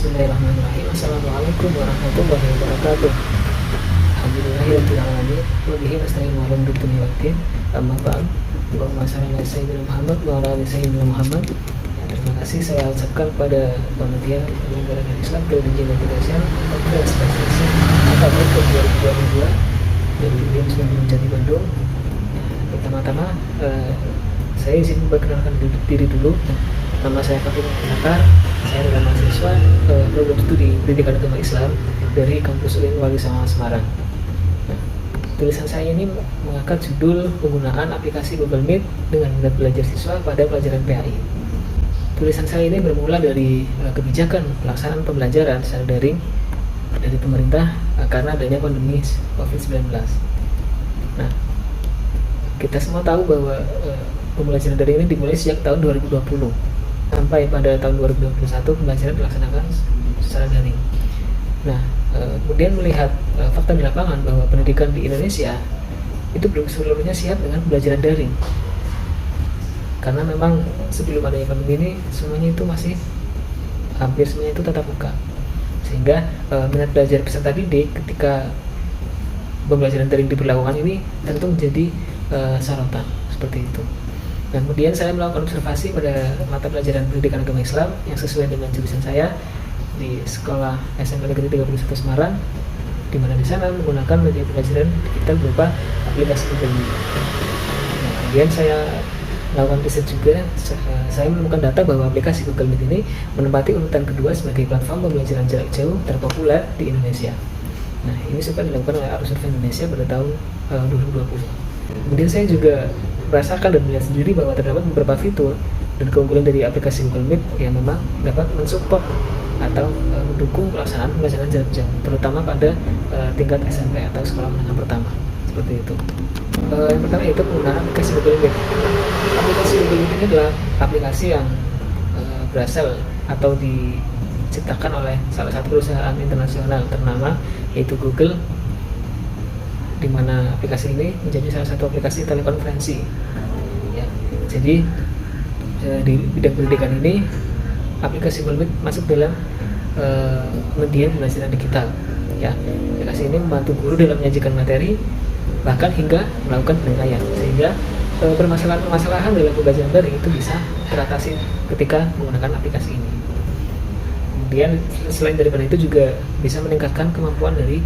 Bismillahirrahmanirrahim. Assalamualaikum warahmatullahi wabarakatuh. Alhamdulillahirabbil alamin. Wa bihi nasta'inu 'ala umuri dunya waddin. Amma ba'd. Allahumma shalli ala sayyidina Muhammad wa ala ali sayyidina Muhammad. Terima kasih saya ucapkan kepada panitia penyelenggaraan Islam Gereja Indonesia Kongres PSSI AKB ke 2022 dari UIN Sunan Jati Bandung. Pertama-tama saya izin memperkenalkan diri dulu. Nama saya Fakih Nakar. Saya adalah mahasiswa program studi Pendidikan Agama Islam dari kampus UIN Wali Songo Semarang. Nah, tulisan saya ini mengangkat judul penggunaan aplikasi Google Meet dengan minat belajar siswa pada pelajaran PAI. Tulisan saya ini bermula dari kebijakan pelaksanaan pembelajaran secara daring dari pemerintah karena adanya pandemi COVID-19. Nah, kita semua tahu bahwa pembelajaran daring ini dimulai sejak tahun 2020 sampai pada tahun 2021 pembelajaran dilaksanakan secara daring. Nah, kemudian melihat fakta di lapangan bahwa pendidikan di Indonesia itu belum seluruhnya siap dengan pembelajaran daring. Karena memang sebelum adanya pandemi ini semuanya itu masih hampir semuanya itu tatap muka. Sehingga minat belajar peserta didik ketika pembelajaran daring diberlakukan ini tentu menjadi sorotan seperti itu. Dan kemudian saya melakukan observasi pada mata pelajaran Pendidikan Agama Islam yang sesuai dengan jurusan saya di Sekolah SMP Negeri 31 Semarang, di mana di sana menggunakan media pelajaran digital berupa aplikasi Google Meet. Nah, kemudian saya melakukan riset juga, saya menemukan data bahwa aplikasi Google Meet ini menempati urutan kedua sebagai platform pembelajaran jarak jauh terpopuler di Indonesia. Nah, ini sempat dilakukan oleh Arus Survei Indonesia pada tahun 2020. Kemudian saya juga merasakan dan melihat sendiri bahwa terdapat beberapa fitur dan keunggulan dari aplikasi Google Meet yang memang dapat mensupport atau mendukung pelaksanaan pembelajaran jarak jauh, terutama pada tingkat SMP atau sekolah menengah pertama, seperti itu. Yang pertama yaitu penggunaan aplikasi Google Meet. Aplikasi Google Meet ini adalah aplikasi yang berasal atau diciptakan oleh salah satu perusahaan internasional ternama yaitu Google, di mana aplikasi ini menjadi salah satu aplikasi telekonferensi. Ya, jadi di bidang pendidikan ini aplikasi Google Meet masuk dalam media pembelajaran digital. Ya, aplikasi ini membantu guru dalam menyajikan materi, bahkan hingga melakukan penilaian, sehingga permasalahan-permasalahan dalam pembelajaran daring itu bisa teratasi ketika menggunakan aplikasi ini. Kemudian selain daripada itu juga bisa meningkatkan kemampuan dari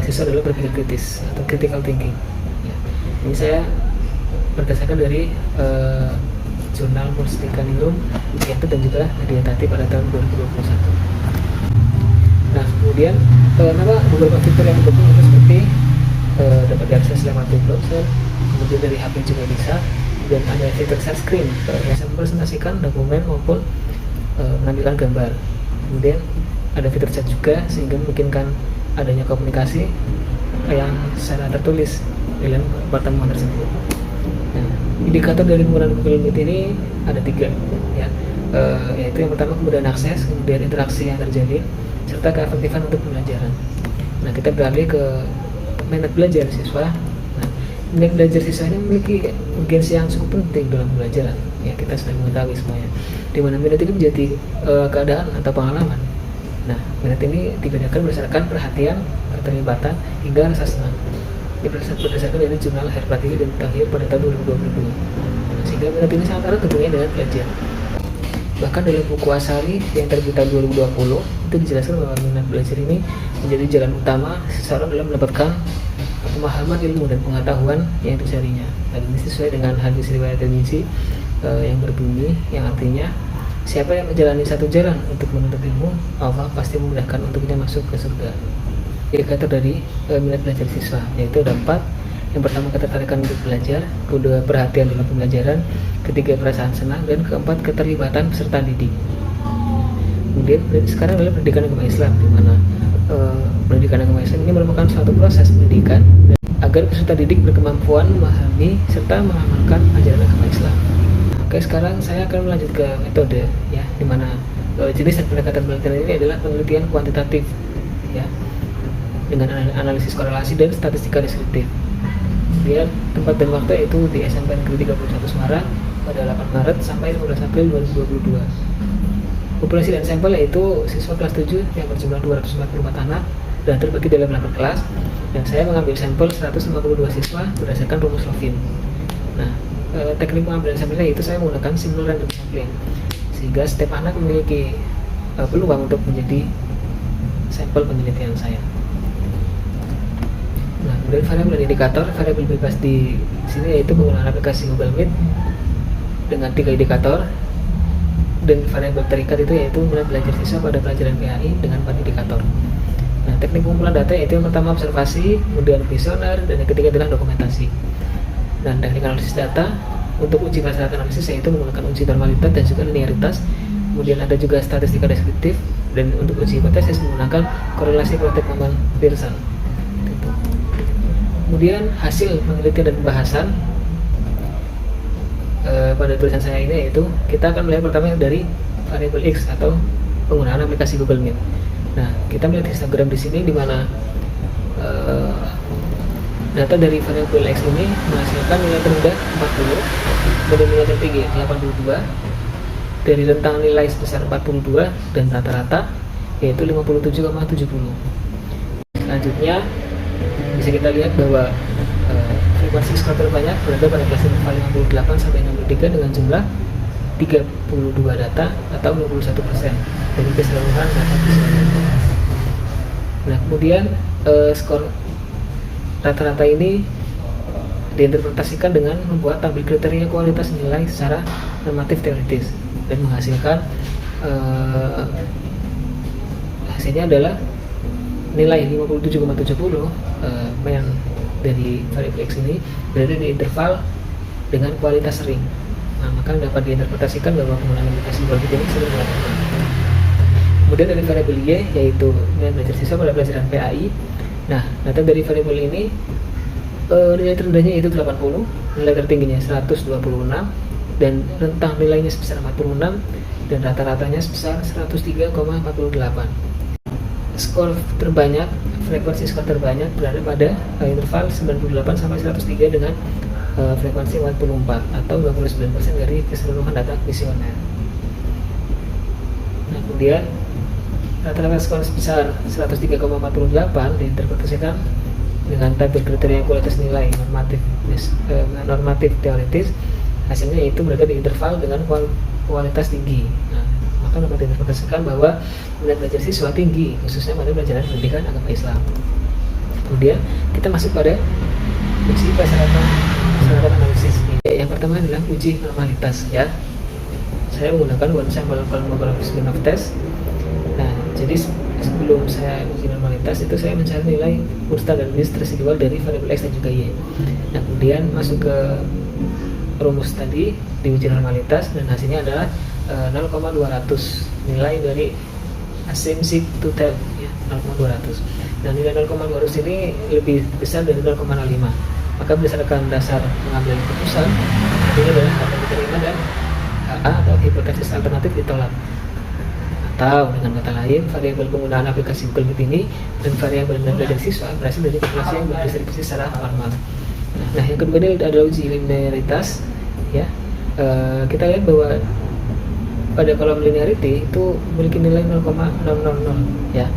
siswa dalam berpikir kritis atau critical thinking. Ya. Ini saya berdasarkan dari jurnal Mustikanium Widianto dan juga Nadia Tati pada tahun 2021. Nah, kemudian beberapa fitur yang mendukung itu seperti dapat diakses lewat web browser, kemudian dari HP juga bisa, dan ada fitur share screen yang bisa mempresentasikan dokumen maupun menampilkan gambar. Kemudian ada fitur chat juga sehingga memungkinkan adanya komunikasi yang secara tertulis dalam pertemuan tersebut. Nah, indikator dari penggunaan Google Meet ini ada 3, ya, yaitu yang pertama kemudahan akses, kemudian interaksi yang terjadi, serta keefektifan untuk pembelajaran. Nah, kita beralih ke minat belajar siswa. Nah, minat belajar siswa ini memiliki urgensi yang cukup penting dalam pembelajaran. Ya, kita sudah mengetahui semuanya. Di mana minat ini menjadi keadaan atau pengalaman. Nah, minat ini dibedakan berdasarkan perhatian, keterlibatan, hingga rasa senang. Ini berdasarkan dari jurnal Herpati dan Tahir pada tahun 2022. Nah, sehingga minat ini sangat erat hubungannya dengan belajar. Bahkan dalam buku Asari yang terbit tahun 2020 itu dijelaskan bahwa minat belajar ini menjadi jalan utama seseorang dalam mendapatkan pemahaman ilmu dan pengetahuan yang dicarinya. Dan ini sesuai dengan hadis riwayat Tirmizi yang berbunyi, yang artinya siapa yang menjalani satu jalan untuk menuntut ilmu, Allah pasti memudahkan untuknya masuk ke surga. Indikator dari minat belajar siswa yaitu ada 4. Yang pertama ketertarikan untuk belajar, kedua perhatian dalam pembelajaran, ketiga perasaan senang, dan keempat keterlibatan peserta didik. Kemudian sekarang adalah pendidikan agama Islam, di mana pendidikan agama Islam ini merupakan suatu proses pendidikan agar peserta didik berkemampuan memahami serta mengamalkan ajaran agama Islam. Oke, sekarang saya akan melanjut ke metode, ya, di mana jenis dan pendekatan penelitian ini adalah penelitian kuantitatif, ya, dengan analisis korelasi dan statistika deskriptif. Kemudian tempat dan waktu yaitu di SMP Negeri 31 Semarang pada 8 Maret sampai 15 April 2022. Populasi dan sampel yaitu siswa kelas 7 yang berjumlah 244 anak dan terbagi dalam 8 kelas, dan saya mengambil sampel 152 siswa berdasarkan rumus Lovin. Nah, teknik pengambilan sampelnya itu saya menggunakan simple random sampling, sehingga setiap anak memiliki peluang untuk menjadi sampel penelitian saya. Nah, kemudian variabel indikator, variabel bebas di sini yaitu menggunakan aplikasi Google Meet dengan 3 indikator, dan variabel terikat itu yaitu nilai belajar siswa pada pelajaran PAI dengan 4 indikator. Nah, teknik pengumpulan data yaitu yang pertama observasi, kemudian kuesioner, dan yang ketiga adalah dokumentasi. Dan teknik analisis data untuk uji masyarakat analisis yaitu menggunakan uji normalitas dan juga linearitas. Kemudian ada juga statistika deskriptif, dan untuk uji hipotesis menggunakan korelasi Protek-Pearson. Kemudian hasil penelitian dan pembahasan pada tulisan saya ini yaitu kita akan melihat pertama dari variabel X atau penggunaan aplikasi Google Meet. Nah, kita melihat histogram di sini di mana data dari variabel X ini menghasilkan nilai terendah 40 dan nilai tertinggi 82 dari rentang nilai sebesar 42 dan rata-rata yaitu 57,70. Selanjutnya bisa kita lihat bahwa frekuensi skor terbanyak berada pada kelas interval 58 sampai 63 dengan jumlah 32 data atau 21% dari keseluruhan data visual. Nah, kemudian skor rata-rata ini diinterpretasikan dengan membuat tabel kriteria kualitas nilai secara normatif teoritis dan menghasilkan hasilnya adalah nilai 57,70 dari variabel X ini berada di interval dengan kualitas sering. Nah, maka dapat diinterpretasikan bahwa penggunaan aplikasi Google Meet ini sering dilakukan. Kemudian dari variabel Y yaitu nilai belajar siswa pada pelajaran PAI. Nah, data dari variabel ini nilai terendahnya itu 80, nilai tertingginya 126, dan rentang nilainya sebesar 46 dan rata-ratanya sebesar 103,48. Skor terbanyak, frekuensi skor terbanyak berada pada interval 98 sampai 103 dengan frekuensi 44 atau 29% dari keseluruhan data kuesioner. Nah, kemudian rata-rata skor sebesar 103,48 diinterpretasikan dengan tabel kriteria kualitas nilai normatif teoritis. Hasilnya yaitu berada di interval dengan kualitas tinggi. Nah, maka dapat diinterpretasikan bahwa minat belajar siswa tinggi khususnya pada pelajaran pendidikan agama Islam. Kemudian kita masuk pada uji persyaratan analisis. Yang pertama adalah uji normalitas, ya. Saya menggunakan one sample column-column spin-off test. Nah, jadi sebelum saya uji normalitas itu saya mencari nilai Wurster dan List residual dari variabel X dan juga Y. Nah, kemudian masuk ke rumus tadi di uji normalitas dan hasilnya adalah 0,200 nilai dari asymmetric to tail, ya, 0,200. Dan nilai 0,200 ini lebih besar dari 0,05. Maka berdasarkan dasar pengambilan keputusan, ini adalah data diterima dan HA atau hipotesis alternatif ditolak. Atau dengan kata lain, variabel penggunaan aplikasi Google Meet ini dan variabel belajar siswa berasal dari populasi yang berdistribusi secara normal. Nah, yang kedua ini adalah uji linearitas, ya. Kita lihat bahwa pada kolom linearity itu memiliki nilai 0,000, ya,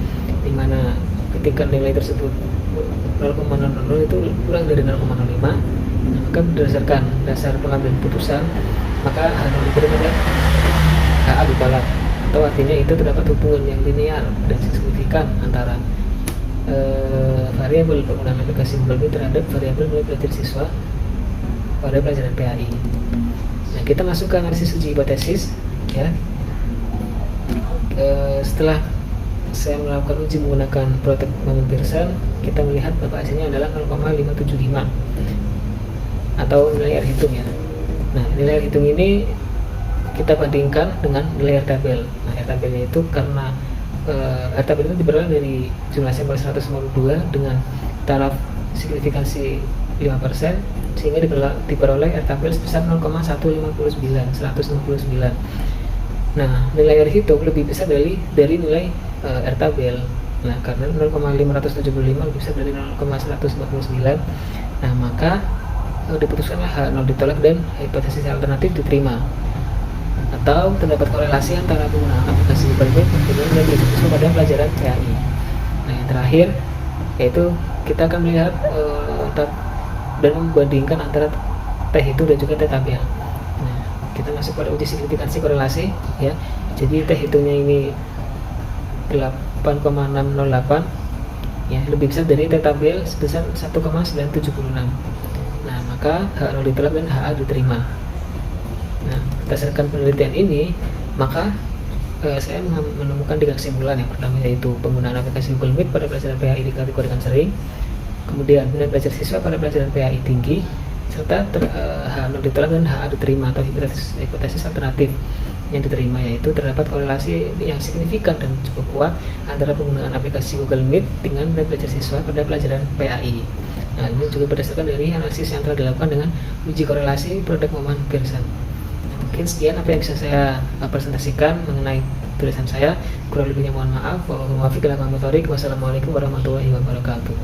dimana ketika nilai tersebut 0,000 itu kurang dari 0,05, maka berdasarkan dasar pengambilan keputusan maka hanya diterima dan HA ditolak, atau artinya itu terdapat hubungan yang linear dan signifikan antara variabel penggunaan aplikasi Google Meet terhadap variabel nilai belajar siswa pada pelajaran PAI. Nah, kita masuk ke analisis uji hipotesis, ya. Setelah saya melakukan uji menggunakan Protek-Pearson, kita melihat bahwa hasilnya adalah 0,575 atau nilai R hitung, ya. Nah, nilai R hitung ini kita bandingkan dengan nilai R tabel. Nah, R tabelnya itu karena R tabel itu diperoleh dari jumlah sampel 152 dengan taraf signifikansi 5%, sehingga diperoleh R tabel sebesar 0,159. Nah, nilai R hitung lebih besar dari nilai R tabel. Nah, karena 0,575 lebih besar dari 0,149. Nah, maka diputuskanlah H0 ditolak dan hipotesis alternatif diterima. atau terdapat korelasi antara penggunaan aplikasi Google Meet dengan nilai belajar siswa pada pelajaran PAI. Nah, yang terakhir yaitu kita akan melihat dan membandingkan antara T hitung dan juga T tabel. Nah, kita masuk pada uji signifikansi korelasi ya. Jadi T hitungnya ini 8,608 ya, lebih besar dari T tabel sebesar 1,976. Nah, maka H0 ditolak dan HA diterima. Nah, berdasarkan penelitian ini, maka saya menemukan 3 kesimpulan. Yang pertama yaitu penggunaan aplikasi Google Meet pada pelajaran PAI dikategorikan sering, kemudian minat belajar siswa pada pelajaran PAI tinggi, serta H0 ditolak dan HA diterima, atau hipotesis alternatif yang diterima yaitu terdapat korelasi yang signifikan dan cukup kuat antara penggunaan aplikasi Google Meet dengan minat belajar siswa pada pelajaran PAI. Nah, ini juga berdasarkan dari analisis yang telah dilakukan dengan uji korelasi produk Moman Pearson. Mungkin sekian apa yang bisa saya presentasikan mengenai tulisan saya. Kurang lebihnya mohon maaf. Wassalamualaikum warahmatullahi wabarakatuh.